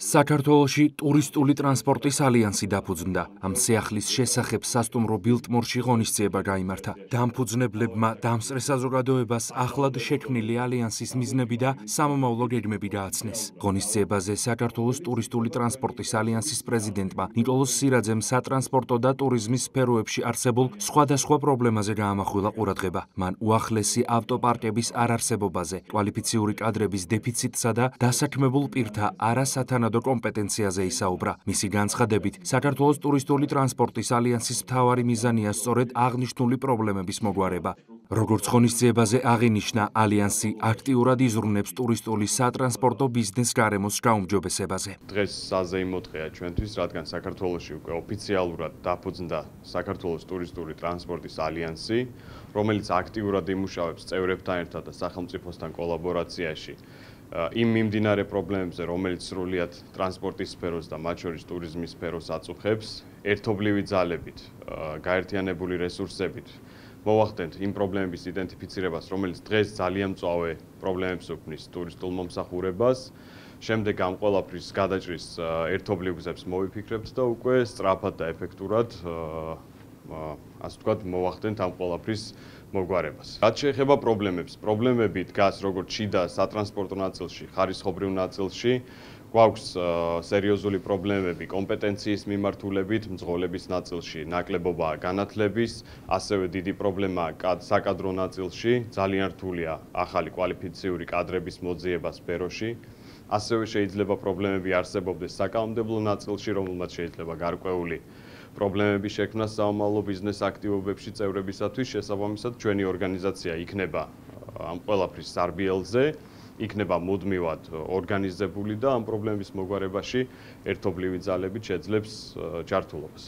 საქართველოში ტურისტული ტრანსპორტის ალიანსი დაფუძნდა. ამ სიახლის შესახებ სასტუმრო ბილტმორში ღონისძიება გაიმართა. დამფუძნებლებმა დამსწრე საზოგადოებას ახლად შექმნილი ალიანსის მიზნები და სამომავლო გეგმები გააცნეს. ღონისძიებაზე საქართველოს ტურისტული ტრანსპორტის ალიანსის პრეზიდენტმა ნიკოლოზ სირაძემ სატრანსპორტო და ტურიზმის სფეროებში არსებულ სხვადასხვა პრობლემაზე გაამახვილა ყურადღება. მან უახლესი ავტოპარკების არარსებობაზე, კვალიფიციური კადრების დეფიციტსა და დასაქმებულ პირთა არასათანადო კომპეტენციაზე ისაუბრა. მისი განცხადებით, საქართველოს ტურისტული ტრანსპორტის ალიანსის მთავარი მიზანია სწორედ აღნიშნული პრობლემების მოგვარება. როგორც ღონისძიებაზე აღინიშნა, ალიანსი აქტიურად იზრუნებს ტურისტული სატრანსპორტო ბიზნეს გარემოს გაუმჯობესებაზე. დღეს საზეიმო დღეა ჩვენთვის, რადგან საქართველოში უკვე ოფიციალურად დაფუძნდა საქართველოს ტურისტული ტრანსპორტის ალიანსი, რომელიც აქტიურად იმუშავებს წევრებთან ერთად და სახელმწიფოსთან კოლაბორაციაში იმ მიმდინარე პრობლემებზე, რომელიც სრულიად ტრანსპორტის სფეროს და მათ შორის ტურიზმის სფეროს აწუხებს, ერთობლივი ძალებით, გაერთიანებული რესურსებით მოვახდენთ იმ პრობლემების იდენტიფიცირებას, რომელიც დღეს ძალიან მწვავე პრობლემებს უქმნის ტურისტულ მომსახურებას. შემდეგ ამ ყველაფრის გადაჭრის ერთობლივ გზებს მოვიფიქრებთ და უკვე სწრაფად და ეფექტურად ასე ვთქვათ, მოვახდენთ ამ ყველაფრის მოგვარებას. რაც შეეხება პრობლემებს, პრობლემები დგას როგორც შიდა სატრანსპორტო ნაწილში, ხარისხობრივ ნაწილში. გვაქვს სერიოზული პრობლემები კომპეტენციის მიმართულებით, მძღოლების ნაწილში, ნაკლებობაა განათლების, ასევე დიდი პრობლემაა საკადრო ნაწილში, ძალიან რთულია ახალი კვალიფიციური კადრების მოძიება სფეროში. ასევე შეიძლება პრობლემები არსებობდეს საკანონმდებლო ნაწილში, რომელმაც შეიძლება გარკვეული პრობლემები შექმნა სამომავლო ბიზნეს აქტივობებში წევრებისათვის. შესაბამისად, ჩვენი ორგანიზაცია იქნება ამ ყველაფრის სარბიელზე, იქნება მუდმივად ორგანიზებული და ამ პრობლემების მოგვარებაში ერთობლივი ძალებით შეძლებს ჯართულობას.